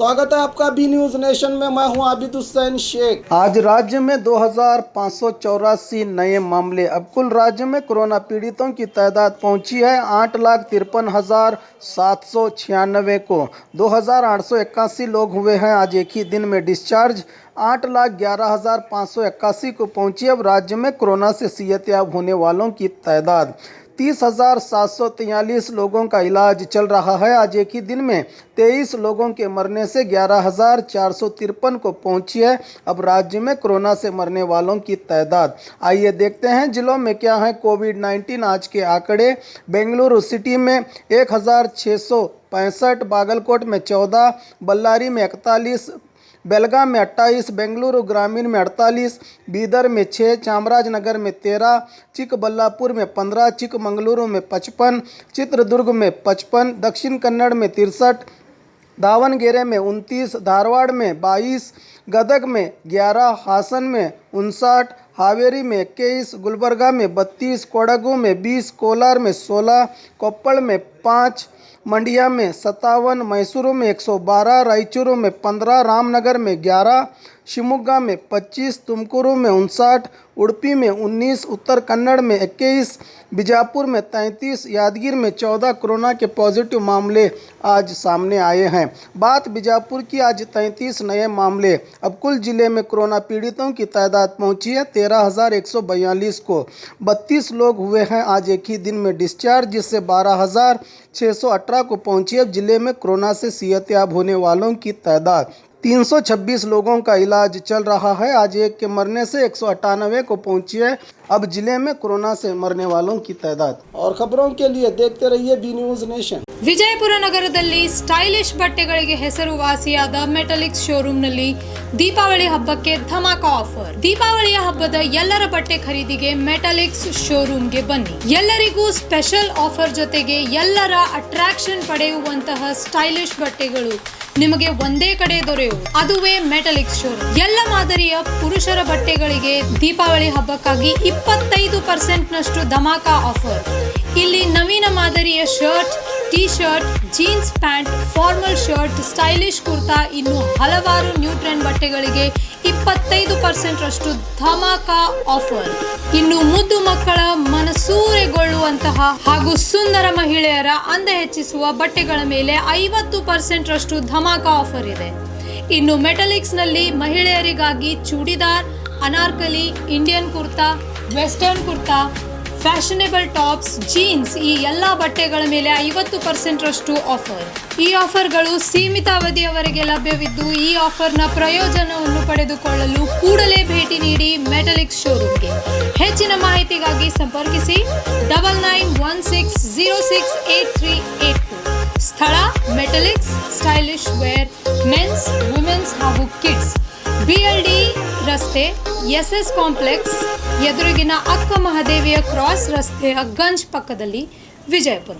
स्वागत है आपका बी न्यूज नेशन में। मैं हूं आबिद हुसैन शेख। आज राज्य में 2584 नए मामले। अब कुल राज्य में कोरोना पीड़ितों की तादाद पहुंची है 8,53,796 को। 2,881 लोग हुए हैं आज एक ही दिन में डिस्चार्ज। 8,11,581 को पहुंची अब राज्य में कोरोना से सेहतयाब होने वालों की तादाद। 30,743 लोगों का इलाज चल रहा है। आज एक ही दिन में 23 लोगों के मरने से 11,453 को पहुंची है अब राज्य में कोरोना से मरने वालों की तादाद। आइए देखते हैं जिलों में क्या है कोविड-19 आज के आंकड़े। बेंगलुरु सिटी में 1,665, बागलकोट में 14, बल्लारी में 41, बेलगाम में 28, बेंगलुरु ग्रामीण में 48, बीदर में 6, चामराजनगर में 13, चिकबल्लापुर में 15, चिकमंगलुरु में 55, चित्रदुर्ग में 55, दक्षिण कन्नड़ में 63, दावणगेरे में 29, धारवाड़ में 22, गदग में 11, हासन में 59, हावेरी में 21, गुलबर्गा में 32, कोडगु में 20, कोलार में 16, कोप्पल में 5, मंडिया में 57, मैसूरू में 112, रायचूरू में 15, रामनगर में 11, शिवमोगा में 25, तुमकुरू में 59, उडुपी में 19, उत्तर कन्नड़ में 21, बीजापुर में 33, यादगीर में 14 कोरोना के पॉजिटिव मामले आज सामने आए हैं। बात बीजापुर की, आज 33 नए मामले। अब कुल जिले में कोरोना पीड़ितों की तादाद पहुंची है 13,142 को। 32 लोग हुए हैं आज एक ही दिन में डिस्चार्ज, जिससे 12,618 को पहुंची अब जिले में कोरोना से सेहतयाब होने वालों की तादाद। 326 लोगों का इलाज चल रहा है। आज एक के मरने से 198 को पहुंची है अब जिले में कोरोना से मरने वालों की तादाद। और खबरों के लिए देखते रहिए बी न्यूज नेशन। ವಿಜಯಪುರ ನಗರದಲ್ಲಿ ಸ್ಟೈಲಿಶ್ ಬಟ್ಟೆಗಳಿಗೆ ಹೆಸರುವಾಸಿಯಾದ ಮೆಟಲಿಕ್ಸ್ ಶೋರೂಮ್ನಲ್ಲಿ ದೀಪಾವಳಿ ಹಬ್ಬಕ್ಕೆ ಧಮಾಕ ಆಫರ್. ದೀಪಾವಳಿಯ ಹಬ್ಬದ ಎಲ್ಲರ ಬಟ್ಟೆ ಖರೀದಿಗೆ ಮೆಟಲಿಕ್ಸ್ ಶೋರೂಮ್ಗೆ ಬನ್ನಿ. ಎಲ್ಲರಿಗೂ ಸ್ಪೆಷಲ್ ಆಫರ್ ಜೊತೆಗೆ ಎಲ್ಲರ ಅಟ್ರಾಕ್ಷನ್ ಪಡೆಯುವಂತಹ ಸ್ಟೈಲಿಶ್ ಬಟ್ಟೆಗಳು ನಿಮಗೆ ಒಂದೇ ಕಡೆ ದೊರೆಯುವುದು, ಅದುವೇ ಮೆಟಲಿಕ್ಸ್ ಶೋರೂಮ್. ಎಲ್ಲ ಮಾದರಿಯ ಪುರುಷರ ಬಟ್ಟೆಗಳಿಗೆ ದೀಪಾವಳಿ ಹಬ್ಬಕ್ಕಾಗಿ 25% ನಷ್ಟು ಧಮಾಕ ಆಫರ್. ಇಲ್ಲಿ ನವೀನ ಮಾದರಿಯ shirt, T shirt, jeans pant, formal shirt, stylish kurta, ಇನ್ನು ಹಲವಾರು ನ್ಯೂ ಟ್ರೆಂಡ್ ಬಟ್ಟೆಗಳಿಗೆ 25% ರಷ್ಟು ಧಮಾಕ ಆಫರ್. ಇನ್ನು ಮುದ್ದು ಮಕ್ಕಳ ಮನಸೂರೆಗೊಳ್ಳುವಂತಹ ಹಾಗೂ ಸುಂದರ ಮಹಿಳೆಯರ ಅಂದ ಹೆಚ್ಚಿಸುವ ಬಟ್ಟೆಗಳ ಮೇಲೆ 50% ರಷ್ಟು ಧಮಾಕ ಆಫರ್ ಇದೆ. ಇನ್ನು ಮೆಟಲಿಕ್ಸ್ ನಲ್ಲಿ ಮಹಿಳೆಯರಿಗಾಗಿ churidar, Anarkali, Indian kurta, western kurta, fashionable tops, jeans ಈ ಎಲ್ಲ ಬಟ್ಟೆಗಳ ಮೇಲೆ 50% ರಷ್ಟು ಆಫರ್. ಈ ಆಫರ್ಗಳು ಸೀಮಿತ ಅವಧಿಯವರೆಗೆ ಲಭ್ಯವಿದ್ದು ಈ ಆಫರ್ನ ಪ್ರಯೋಜನವನ್ನು ಪಡೆದುಕೊಳ್ಳಲು ಕೂಡಲೇ ಭೇಟಿ ನೀಡಿ ಮೆಟಲಿಕ್ಸ್ ಶೋರೂಮ್ಗೆ. ಹೆಚ್ಚಿನ ಮಾಹಿತಿಗಾಗಿ ಸಂಪರ್ಕಿಸಿ 9916068382. ಸ್ಥಳ Metaliks stylish wear men's, women's ಹಾಗೂ ಕಿಡ್ಸ್, BLD ರಸ್ತೆ, SS ಕಾಂಪ್ಲೆಕ್ಸ್ ಎದುರಿಗಿನ ಅಕ್ಕ ಮಹಾದೇವಿಯ ಕ್ರಾಸ್ ರಸ್ತೆಯ ಗಂಜ್ ಪಕ್ಕದಲ್ಲಿ, ವಿಜಯಪುರ.